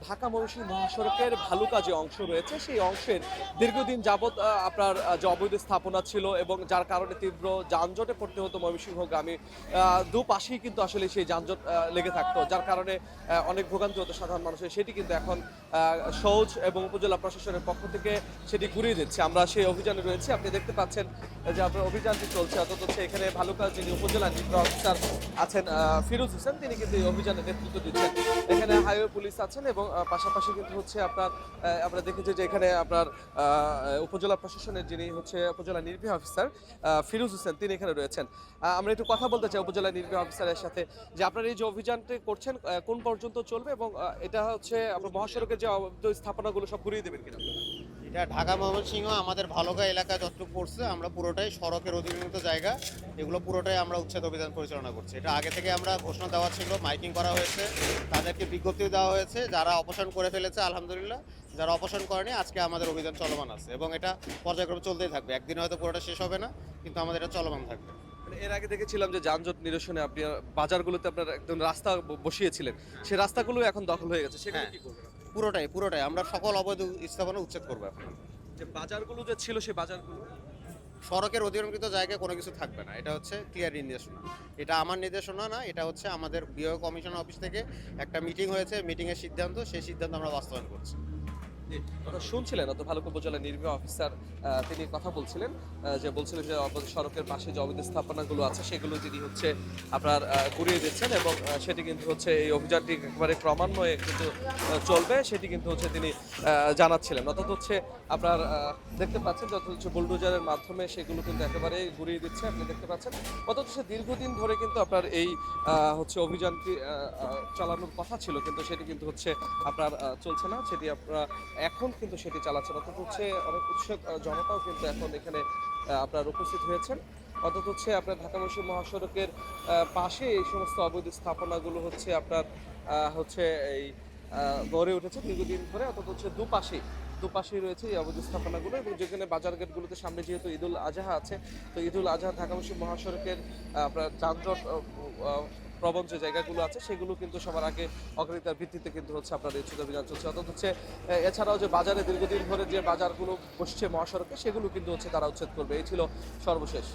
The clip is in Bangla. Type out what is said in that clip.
ঢাকা ময়মনসিংহ মহাসড়কের ভালুকা যে অংশ রয়েছে সেই অংশের দীর্ঘদিন যাবৎ আপনার যে অবৈধ স্থাপনা ছিল এবং যার কারণে তীব্র যানজটে পড়তে হতো ময়মনসিংহগামী দুপাশেই কিন্তু আসলে সেই যানজট লেগে থাকতো, যার কারণে অনেক ভোগান্তি হতো সাধারণ মানুষের। সেটি কিন্তু এখন সওজ এবং উপজেলা প্রশাসনের পক্ষ থেকে সেটি ঘুরিয়ে দিচ্ছে। আমরা সেই অভিযানে রয়েছি, আপনি দেখতে পাচ্ছেন যে আপনার অভিযানটি চলছে। অর্থাৎ হচ্ছে এখানে ভালুকা যিনি উপজেলা নির্বাহী অফিসার আছেন ফিরোজ হোসেন, তিনি কিন্তু এই অভিযানে নেতৃত্ব দিচ্ছেন। এখানে হাইওয়ে পুলিশ আছেন এবং পাশাপাশি কিন্তু হচ্ছে আপনার আমরা দেখেছি যে এখানে আপনার উপজেলা প্রশাসনের যিনি হচ্ছে উপজেলা নির্বাহী অফিসার ফিরোজ হোসেন, তিনি এখানে রয়েছেন। আমরা একটু কথা বলতে চাই উপজেলা নির্বাহী অফিসারের সাথে যে আপনার এই যে অভিযানটি করছেন কোন পর্যন্ত চলবে এবং এটা হচ্ছে আপনার মহাসড়কের যে অবৈধ স্থাপনাগুলো সব ঘুরিয়ে দেবেন কিনা? এটা ঢাকা ময়মনসিংহ আমাদের ভালুকা এলাকায় যতটুকু পড়ছে আমরা পুরোটাই সড়কের অধীনস্থ জায়গা, এগুলো পুরোটাই আমরা উচ্ছেদ অভিযান পরিচালনা করছি। এটা আগে থেকে আমরা ঘোষণা দেওয়া ছিল, মাইকিং করা হয়েছে, তাদেরকে বিজ্ঞপ্তি দেওয়া হয়েছে। যারা অপসারণ করে ফেলেছে আলহামদুলিল্লাহ, যারা অপসারণ করেনি আজকে আমাদের অভিযান চলমান আছে এবং এটা পর্যায়ক্রমে চলতেই থাকবে। একদিনে হয়তো পুরোটা শেষ হবে না, কিন্তু আমাদের এটা চলমান থাকবে। এর আগে দেখেছিলাম যে যানজট নিরসনে আপনি বাজারগুলোতে আপনার একদম রাস্তা বসিয়েছিলেন, সেই রাস্তাগুলো এখন দখল হয়ে গেছে, সেগুলো হ্যাঁ, কি করবেন? পুরোটাই আমরা সকল অবৈধ স্থাপনা উচ্ছেদ করবো এখন। যে বাজারগুলো যে ছিল সেই বাজারগুলো সড়কের অধীনকৃত জায়গায় কোনো কিছু থাকবে না, এটা হচ্ছে ক্লিয়ার নির্দেশনা। এটা আমার নির্দেশনা না, এটা হচ্ছে আমাদের বিভাগ কমিশন অফিস থেকে একটা মিটিং হয়েছে, মিটিংয়ের সিদ্ধান্ত, সেই সিদ্ধান্ত আমরা বাস্তবায়ন করছি। শুনছিলেন অত ভালুকা উপজেলা নির্বাহী অফিসার তিনি কথা বলছিলেন, যে বলছিলেন যে সড়কের পাশে যে অবৈধ স্থাপনাগুলো আছে সেগুলো তিনি হচ্ছে আপনার ঘুরিয়ে দিচ্ছেন এবং সেটি কিন্তু হচ্ছে এই অভিযানটি একেবারে ক্রমান্বয়ে কিন্তু চলবে, সেটি কিন্তু হচ্ছে তিনি জানাচ্ছিলেন। অর্থাৎ হচ্ছে আপনার দেখতে পাচ্ছেন যত হচ্ছে বুলডোজারের মাধ্যমে সেগুলো কিন্তু একেবারে ঘুরিয়ে দিচ্ছে, আপনি দেখতে পাচ্ছেন। অর্থাৎ হচ্ছে দীর্ঘদিন ধরে কিন্তু আপনার এই হচ্ছে অভিযানটি চালানোর কথা ছিল, কিন্তু সেটি কিন্তু হচ্ছে আপনার চলছে না, সেটি আপনারা এখন কিন্তু সেটি চালাচ্ছেন। অর্থাৎ হচ্ছে অনেক উৎসুক জনতাও কিন্তু এখন এখানে আপনার উপস্থিত হয়েছেন। অর্থাৎ হচ্ছে আপনার ঢাকা ময়মনসিংহ মহাসড়কের পাশে এই সমস্ত অবৈধ স্থাপনাগুলো হচ্ছে আপনার হচ্ছে এই গড়ে উঠেছে দীর্ঘদিন ধরে। অর্থাৎ হচ্ছে দুপাশেই রয়েছে এই অবৈধ স্থাপনাগুলো এবং যেখানে বাজার গেটগুলোতে সামনে যেহেতু ঈদুল আজহা আছে, তো ঈদুল আজহা ঢাকা ময়মনসিংহ মহাসড়কের আপনার যানজট প্রবণ যে জায়গাগুলো আছে সেগুলো কিন্তু সবার আগে অগ্রাধিকার ভিত্তিতে কিন্তু হচ্ছে আপনার এই উচ্ছেদ অভিযান চলছে। অর্থাৎ হচ্ছে এছাড়াও যে বাজারে দীর্ঘদিন ধরে যে বাজারগুলো বসছে মহাসড়কে সেগুলো কিন্তু হচ্ছে তারা উচ্ছেদ করবে। এই ছিল সর্বশেষ।